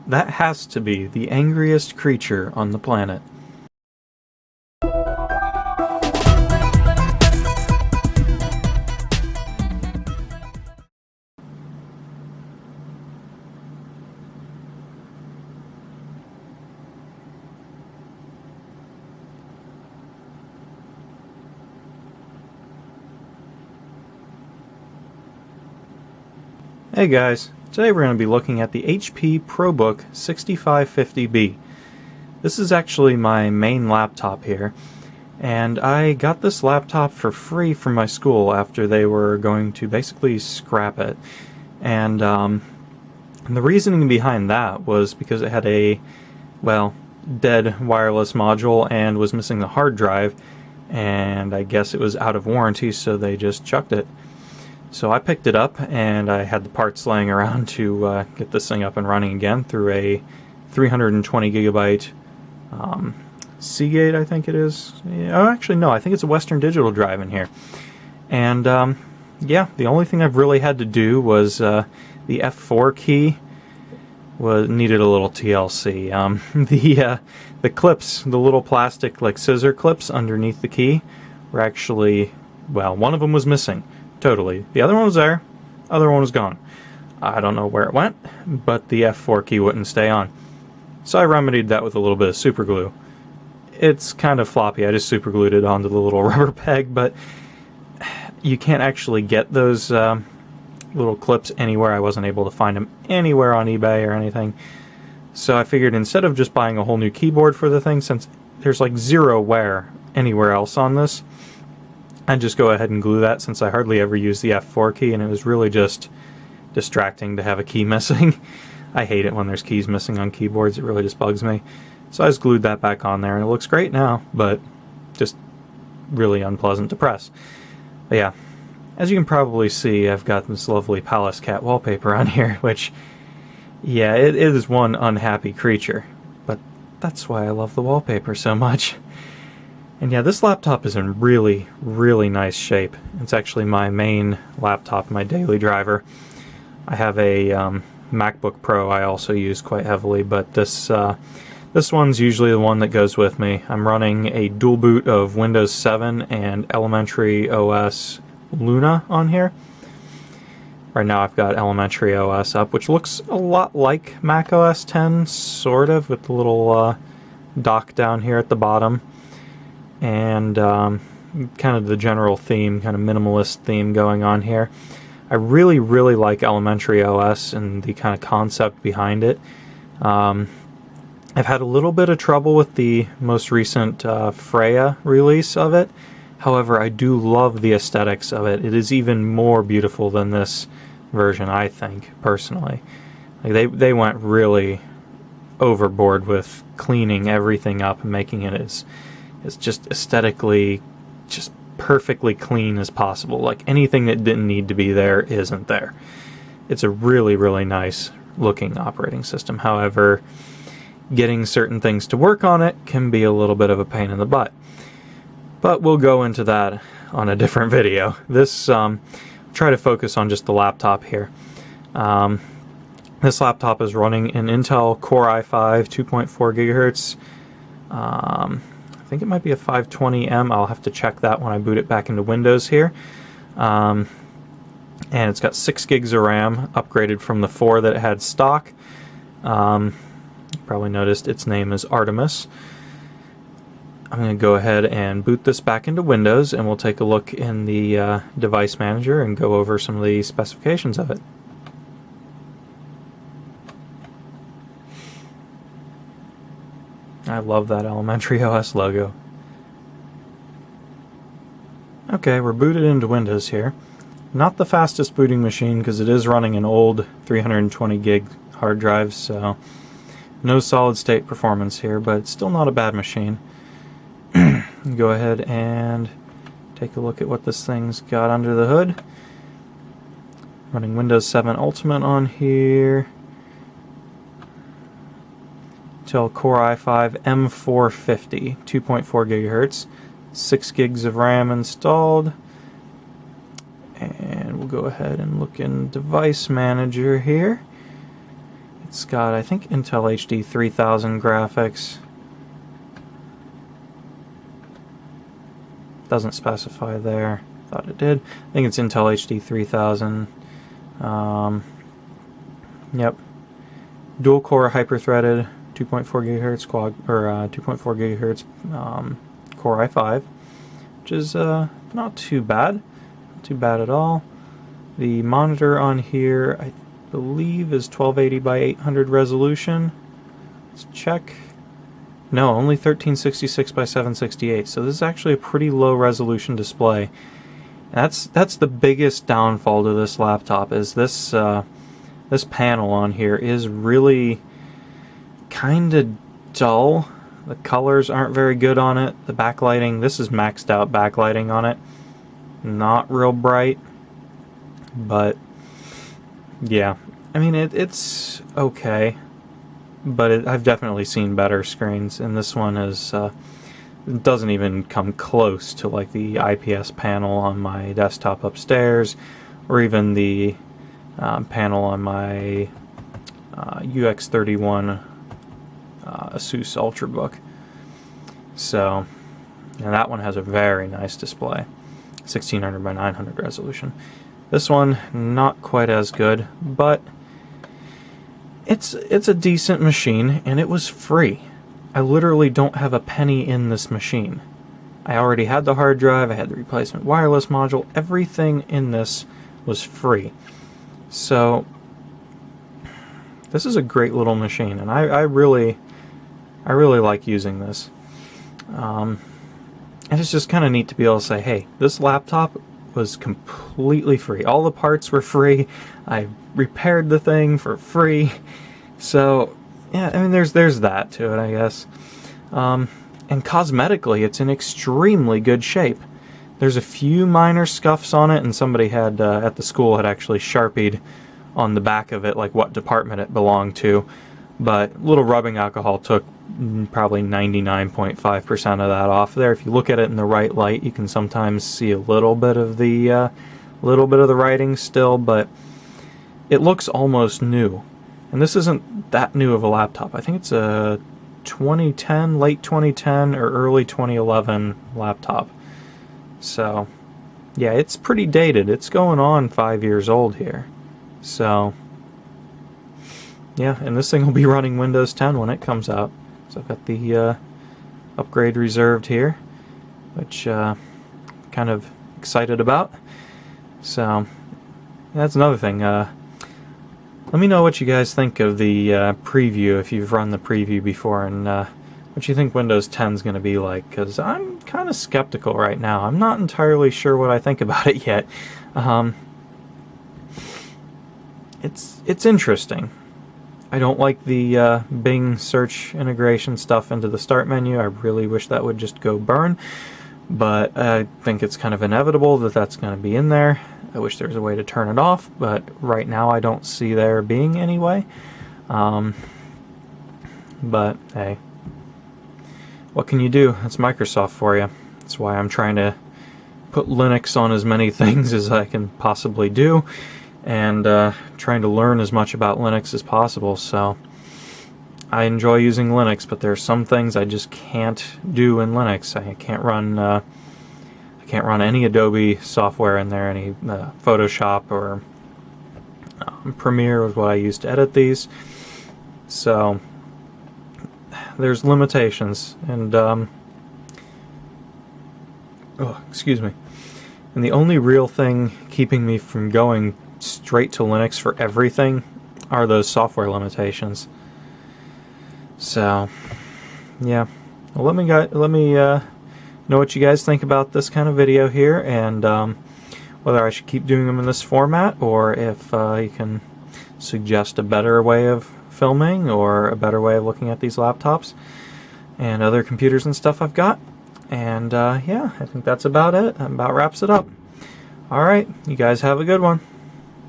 That has to be the angriest creature on the planet. Hey guys, today we're going to be looking at the HP ProBook 6550B. This is actually my main laptop here, and I got this laptop for free from my school after they were going to basically scrap it. And the reasoning behind that was because it had a, well, dead wireless module and was missing the hard drive, and I guess it was out of warranty, so they just chucked it. So I picked it up, and I had the parts laying around to get this thing up and running again through a 320 gigabyte Seagate, I think it is. Yeah, oh, actually, no, I think it's a Western Digital drive in here. And yeah, the only thing I've really had to do was the F4 key needed a little TLC. The clips, the little plastic like scissor clips underneath the key were actually, well, one of them was missing. Totally. The other one was there, other one was gone. I don't know where it went, but the F4 key wouldn't stay on. So I remedied that with a little bit of super glue. It's kind of floppy, I just super glued it onto the little rubber peg, but you can't actually get those little clips anywhere. I wasn't able to find them anywhere on eBay or anything. So I figured instead of just buying a whole new keyboard for the thing, since there's like zero wear anywhere else on this, I'd just go ahead and glue that, since I hardly ever use the F4 key, and it was really just distracting to have a key missing. I hate it when there's keys missing on keyboards, it really just bugs me. So I just glued that back on there, and it looks great now, but just really unpleasant to press. But yeah, as you can probably see, I've got this lovely Palace Cat wallpaper on here, which, yeah, it is one unhappy creature, but that's why I love the wallpaper so much. And yeah, this laptop is in really, really nice shape. It's actually my main laptop, my daily driver. I have a MacBook Pro I also use quite heavily, but this one's usually the one that goes with me. I'm running a dual boot of Windows 7 and Elementary OS Luna on here. Right now I've got Elementary OS up, which looks a lot like Mac OS X, sort of, with the little dock down here at the bottom. And kind of the general theme, kind of minimalist theme going on here. I really, really like Elementary OS and the kind of concept behind it. I've had a little bit of trouble with the most recent Freya release of it. However, I do love the aesthetics of it. It is even more beautiful than this version, I think, personally. Like they went really overboard with cleaning everything up and making it as just aesthetically just perfectly clean as possible. Like anything that didn't need to be there isn't there. It's a really, really nice looking operating system. However, getting certain things to work on it can be a little bit of a pain in the butt. But we'll go into that on a different video. This try to focus on just the laptop here. This laptop is running an Intel Core i5 2.4 gigahertz. I think it might be a 520M. I'll have to check that when I boot it back into Windows here. And it's got 6 gigs of RAM, upgraded from the 4 that it had stock. You probably noticed its name is Artemis. I'm going to go ahead and boot this back into Windows, and we'll take a look in the device manager and go over some of the specifications of it. I love that Elementary OS logo. Okay, we're booted into Windows here. Not the fastest booting machine because it is running an old 320 gig hard drive, so no solid state performance here, but it's still not a bad machine. Go ahead and take a look at what this thing's got under the hood. Running Windows 7 Ultimate on here. Intel Core i5 M450, 2.4 gigahertz, 6 gigs of RAM installed. And we'll go ahead and look in Device Manager here. It's got, I think, Intel HD 3000 graphics. Doesn't specify there. Thought it did. I think it's Intel HD 3000. Yep. Dual core hyper-threaded 2.4 gigahertz quad, or 2.4 gigahertz Core i5, which is not too bad. Not too bad at all. The monitor on here, I believe, is 1280 by 800 resolution. Let's check. No, only 1366 by 768. So this is actually a pretty low resolution display. That's the biggest downfall to this laptop. Is this this panel on here is really kind of dull. The colors aren't very good on it. The backlighting, this is maxed out backlighting on it. Not real bright. But yeah, I mean it's okay. But I've definitely seen better screens, and this one is doesn't even come close to like the IPS panel on my desktop upstairs, or even the panel on my UX31 Asus Ultrabook. So, and that one has a very nice display, 1600 by 900 resolution. This one, not quite as good, but it's a decent machine, and it was free. I literally don't have a penny in this machine. I already had the hard drive, I had the replacement wireless module, everything in this was free. So, this is a great little machine, and I really like using this. And it's just kind of neat to be able to say, hey, this laptop was completely free. All the parts were free. I repaired the thing for free. So, yeah, I mean, there's that to it, I guess. And cosmetically, it's in extremely good shape. There's a few minor scuffs on it, and somebody had at the school had actually Sharpied on the back of it, like what department it belonged to. But little rubbing alcohol took probably 99.5% of that off there. If you look at it in the right light, you can sometimes see a little bit of the writing still, but it looks almost new. And this isn't that new of a laptop. I think it's a 2010, late 2010 or early 2011 laptop. So, yeah, it's pretty dated. It's going on 5 years old here. So, yeah, and this thing will be running Windows 10 when it comes out. So I've got the upgrade reserved here, which kind of excited about. So, that's another thing. Let me know what you guys think of the preview, if you've run the preview before, and what you think Windows 10 is going to be like, because I'm kind of skeptical right now. I'm not entirely sure what I think about it yet. It's interesting. I don't like the Bing search integration stuff into the start menu. I really wish that would just go burn, but I think it's kind of inevitable that that's going to be in there. I wish there was a way to turn it off, but right now I don't see there being any way. But hey, what can you do? It's Microsoft for you. That's why I'm trying to put Linux on as many things as I can possibly do, and trying to learn as much about Linux as possible. So I enjoy using Linux, but there are some things I just can't do in Linux. I can't run any Adobe software in there, any Photoshop or Premiere was what I used to edit these. So there's limitations, and excuse me. And the only real thing keeping me from going straight to Linux for everything are those software limitations. So, yeah. Well, let me know what you guys think about this kind of video here, and whether I should keep doing them in this format, or if you can suggest a better way of filming, or a better way of looking at these laptops and other computers and stuff I've got. And yeah, I think that's about it. That about wraps it up. Alright, you guys have a good one.